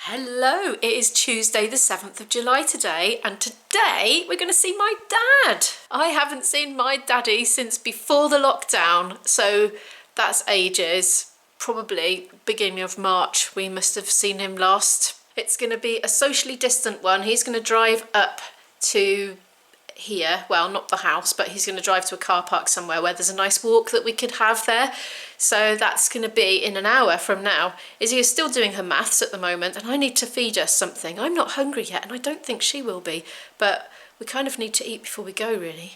Hello, it is Tuesday the 7th of July today, and today we're going to see my dad. I haven't seen my daddy since before the lockdown, so that's ages. Probably beginning of March we must have seen him last. It's going to be a socially distant one. He's going to drive up to here, well, not the house, but he's going to drive to a car park somewhere where there's a nice walk that we could have there. So that's going to be in an hour from now. Izzy is still doing her maths at the moment, and I need to feed her something. I'm not hungry yet, and I don't think she will be, but we kind of need to eat before we go, really.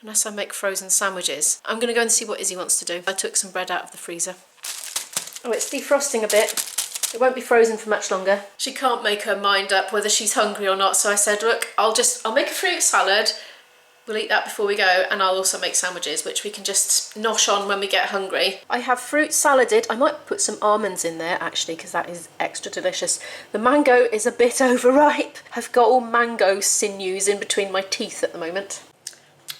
Unless I make frozen sandwiches. I'm going to go and see what Izzy wants to do. I took some bread out of the freezer. Oh, it's defrosting a bit. It won't be frozen for much longer. She can't make her mind up whether she's hungry or not, so I said, look, I'll make a fruit salad. We'll eat that before we go, and I'll also make sandwiches, which we can just nosh on when we get hungry. I have fruit saladed. I might put some almonds in there, actually, because that is extra delicious. The mango is a bit overripe. I've got all mango sinews in between my teeth at the moment.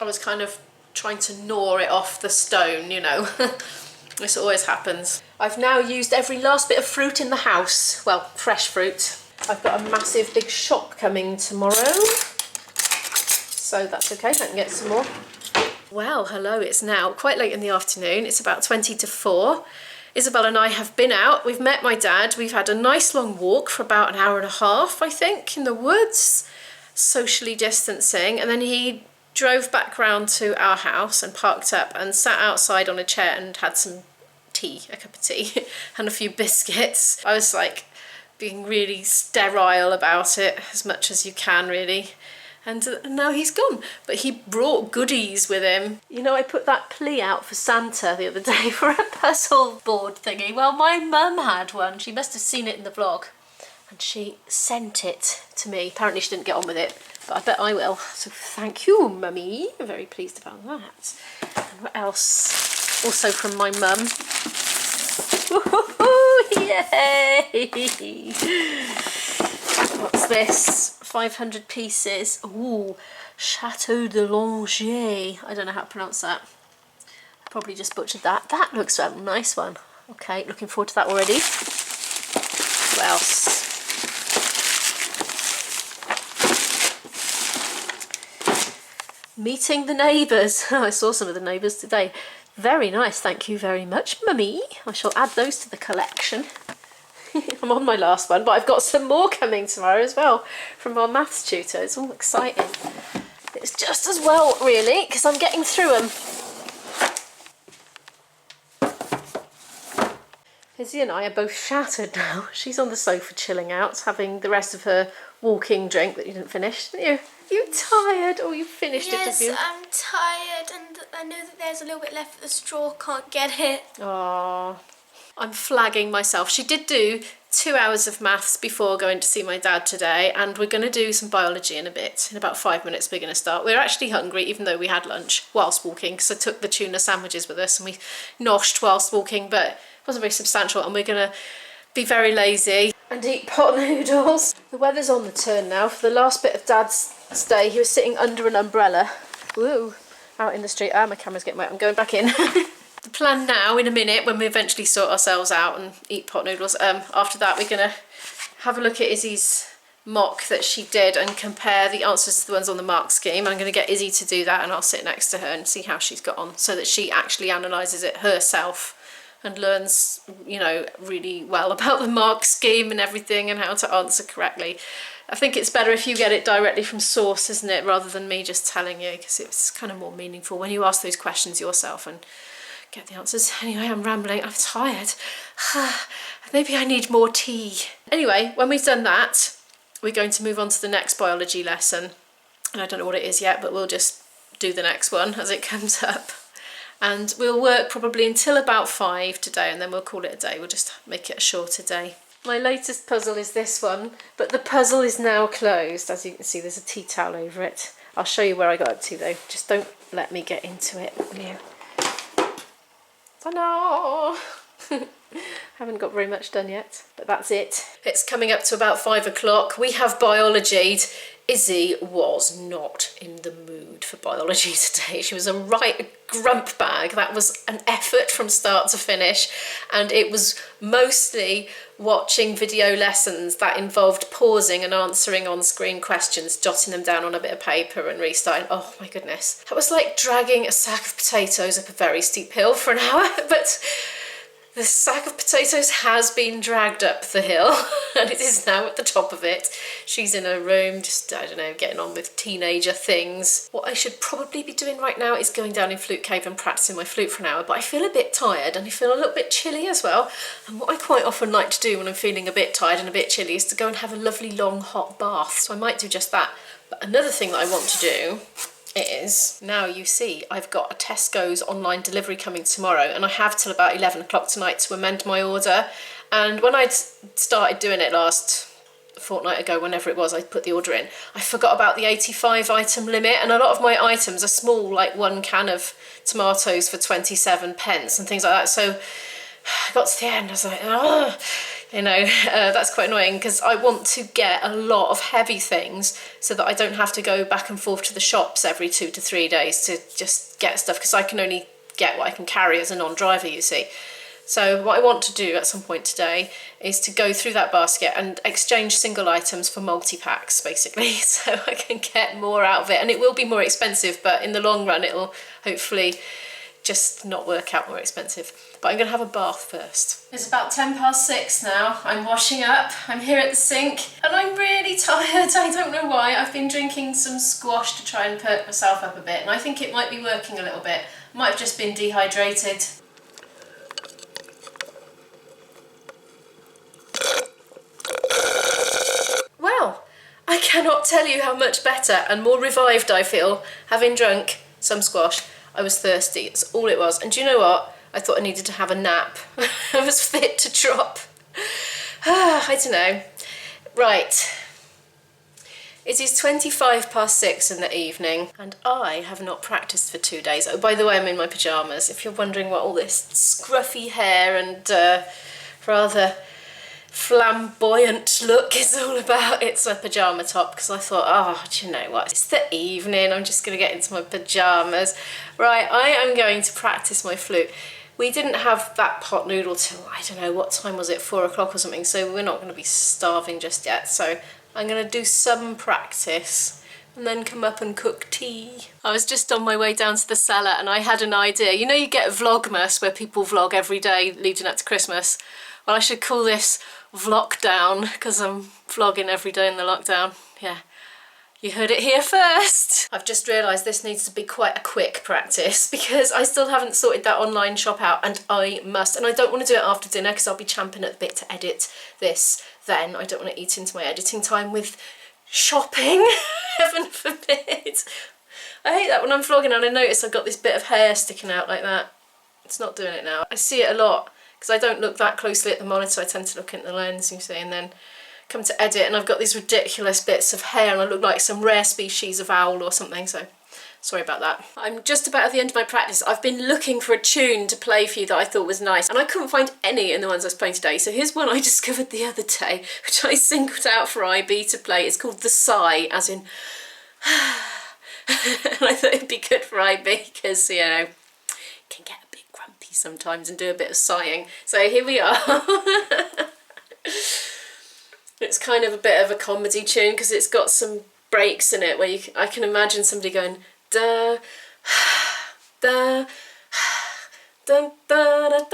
I was kind of trying to gnaw it off the stone, you know. This always happens. I've now used every last bit of fruit in the house. Well, fresh fruit. I've got a massive big shop coming tomorrow, so that's okay, I can get some more. Well, hello, it's now quite late in the afternoon. It's about 20 to 4. Isabel and I have been out. We've met my dad. We've had a nice long walk for about an hour and a half, I think, in the woods, socially distancing, and then he drove back round to our house and parked up and sat outside on a chair and had some tea, a cup of tea, and a few biscuits. I was like being really sterile about it, as much as you can really. And now he's gone. But he brought goodies with him. You know, I put that plea out for Santa the other day for a puzzle board thingy. Well, my mum had one. She must have seen it in the vlog. And she sent it to me. Apparently she didn't get on with it, but I bet I will. So thank you, Mummy. I'm very pleased about that. And what else? Also from my mum. Yay! What's this? 500 pieces. Ooh, Chateau de Langeais. I don't know how to pronounce that. I probably just butchered that. That looks a nice one. Okay, looking forward to that already. What else? Meeting the neighbours. I saw some of the neighbours today. Very nice, thank you very much, Mummy. I shall add those to the collection. I'm on my last one, but I've got some more coming tomorrow as well from our maths tutor. It's all exciting. It's just as well, really, because I'm getting through them. Izzy and I are both shattered now. She's on the sofa chilling out, having the rest of her walking drink that you didn't finish, didn't you? You tired? Or you finished it, have you? Yes, I'm tired, and I know that there's a little bit left of the straw, can't get it. Aww. I'm flagging myself. She did do 2 hours of maths before going to see my dad today, and we're going to do some biology in a bit. In about 5 minutes we're going to start. We're actually hungry, even though we had lunch whilst walking, because I took the tuna sandwiches with us and we noshed whilst walking, but it wasn't very substantial, and we're going to be very lazy and eat pot noodles. The weather's on the turn now. For the last bit of Dad's stay, he was sitting under an umbrella. Woo! Out in the street. Ah, my camera's getting wet. I'm going back in. The plan now, in a minute, when we eventually sort ourselves out and eat pot noodles, after that we're going to have a look at Izzy's mock that she did and compare the answers to the ones on the mark scheme. I'm going to get Izzy to do that, and I'll sit next to her and see how she's got on, so that she actually analyses it herself and learns, you know, really well about the mark scheme and everything and how to answer correctly. I think it's better if you get it directly from source, isn't it, rather than me just telling you, because it's kind of more meaningful when you ask those questions yourself and get the answers. Anyway, I'm rambling. I'm tired. Maybe I need more tea. Anyway, when we've done that, we're going to move on to the next biology lesson. And I don't know what it is yet, but we'll just do the next one as it comes up. And we'll work probably until about 5 today, and then we'll call it a day. We'll just make it a shorter day. My latest puzzle is this one, but the puzzle is now closed. As you can see, there's a tea towel over it. I'll show you where I got up to though. Just don't let me get into it, will you? Oh no! Haven't got very much done yet, but that's it. It's coming up to about 5 o'clock. We have biologied Izzy was not in the mood for biology today. She was a right grump bag. That was an effort from start to finish, and it was mostly watching video lessons that involved pausing and answering on-screen questions, jotting them down on a bit of paper and restarting. Oh my goodness. That was like dragging a sack of potatoes up a very steep hill for an hour, but the sack of potatoes has been dragged up the hill and it is now at the top of it. She's in her room, just, I don't know, getting on with teenager things. What I should probably be doing right now is going down in Flute Cave and practicing my flute for an hour, but I feel a bit tired and I feel a little bit chilly as well. And what I quite often like to do when I'm feeling a bit tired and a bit chilly is to go and have a lovely long hot bath. So I might do just that. But another thing that I want to do is, now you see I've got a Tesco's online delivery coming tomorrow, and I have till about 11 o'clock tonight to amend my order. And when I'd started doing it last fortnight ago, whenever it was I put the order in, I forgot about the 85 item limit, and a lot of my items are small, like one can of tomatoes for 27 pence and things like that. So I got to the end, I was like, oh, you know, that's quite annoying, because I want to get a lot of heavy things so that I don't have to go back and forth to the shops every 2 to 3 days to just get stuff, because I can only get what I can carry as a non-driver, you see. So what I want to do at some point today is to go through that basket and exchange single items for multi-packs, basically, so I can get more out of it. And it will be more expensive, but in the long run it'll hopefully just not work out more expensive. But I'm going to have a bath first. It's about 6:10 now. I'm washing up. I'm here at the sink and I'm really tired. I don't know why. I've been drinking some squash to try and perk myself up a bit, and I think it might be working a little bit. Might have just been dehydrated. Well, I cannot tell you how much better and more revived I feel having drunk some squash. I was thirsty, that's all it was. And do you know what? I thought I needed to have a nap. I was fit to drop. I don't know. Right. It is 6:25 in the evening and I have not practiced for 2 days. Oh, by the way, I'm in my pyjamas. If you're wondering what all this scruffy hair and rather flamboyant look is all about, it's a pyjama top, because I thought, oh, do you know what, it's the evening, I'm just going to get into my pyjamas. Right, I am going to practice my flute. We didn't have that pot noodle till, I don't know, what time was it, 4 o'clock or something, so we're not going to be starving just yet. So I'm going to do some practice and then come up and cook tea. I was just on my way down to the cellar and I had an idea. You know, you get Vlogmas where people vlog every day leading up to Christmas. Well, I should call this Vlogdown, because I'm vlogging every day in the lockdown. Yeah, you heard it here first. I've just realised this needs to be quite a quick practice because I still haven't sorted that online shop out, and I must. And I don't want to do it after dinner because I'll be champing at the bit to edit this then. I don't want to eat into my editing time with shopping, heaven forbid. I hate that when I'm vlogging and I notice I've got this bit of hair sticking out like that. It's not doing it now. I see it a lot because I don't look that closely at the monitor. I tend to look into the lens, you see, and then come to edit and I've got these ridiculous bits of hair and I look like some rare species of owl or something, so sorry about that. I'm just about at the end of my practice. I've been looking for a tune to play for you that I thought was nice and I couldn't find any in the ones I was playing today, so here's one I discovered the other day which I singled out for IB to play. It's called The Sigh, as in and I thought it'd be good for IB because, you know, can get a bit grumpy sometimes and do a bit of sighing. So here we are. It's kind of a bit of a comedy tune because it's got some breaks in it where I can imagine somebody going da da da da da da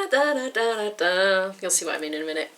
da da da da. You'll see what I mean in a minute.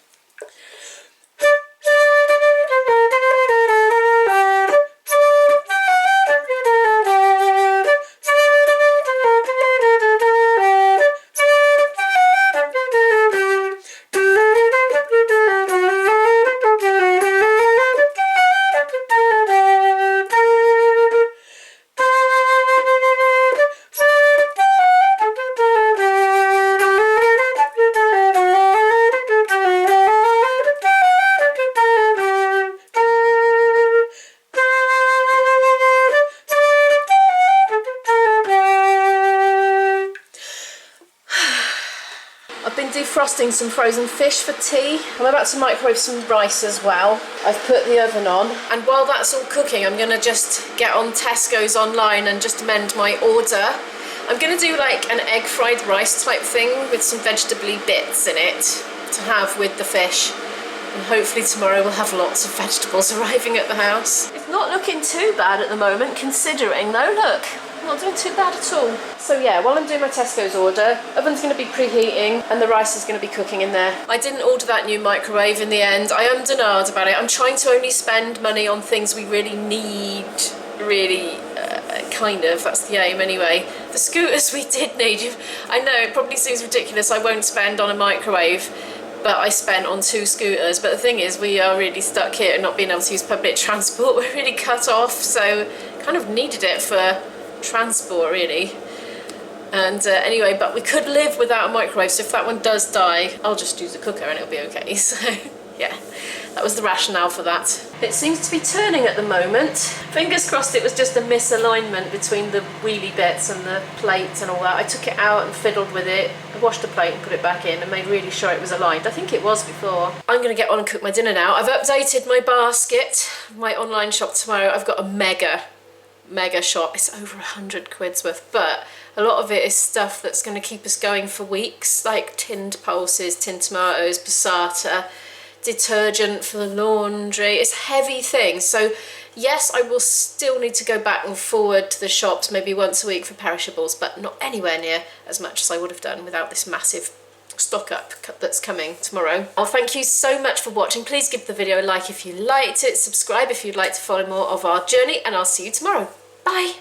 defrosting some frozen fish for tea. I'm about to microwave some rice as well. I've put the oven on, and while that's all cooking, I'm gonna just get on Tesco's online and just amend my order. I'm gonna do like an egg fried rice type thing with some vegetable-y bits in it to have with the fish. And hopefully tomorrow we'll have lots of vegetables arriving at the house. It's not looking too bad at the moment, considering though, look. Not doing too bad at all. So yeah, while I'm doing my Tesco's order, oven's going to be preheating and the rice is going to be cooking in there. I didn't order that new microwave in the end. I am denard about it. I'm trying to only spend money on things we really need, kind of. That's the aim anyway. The scooters we did need. I know, it probably seems ridiculous. I won't spend on a microwave, but I spent on 2 scooters. But the thing is, we are really stuck here and not being able to use public transport. We're really cut off, so kind of needed it for transport really. And anyway, but we could live without a microwave, so if that one does die, I'll just use a cooker and it'll be okay. So yeah, that was the rationale for that. It seems to be turning at the moment. Fingers crossed it was just a misalignment between the wheelie bits and the plate and all that. I took it out and fiddled with it. I washed the plate and put it back in and made really sure it was aligned. I think it was before. I'm gonna get on and cook my dinner now. I've updated my basket, my online shop tomorrow. I've got a mega shop. It's over 100 quid's worth, but a lot of it is stuff that's going to keep us going for weeks, like tinned pulses, tinned tomatoes, passata, detergent for the laundry. It's heavy things, so yes, I will still need to go back and forward to the shops maybe once a week for perishables, but not anywhere near as much as I would have done without this massive stock up that's coming tomorrow. Well, thank you so much for watching. Please give the video a like if you liked it, subscribe if you'd like to follow more of our journey, and I'll see you tomorrow. Bye.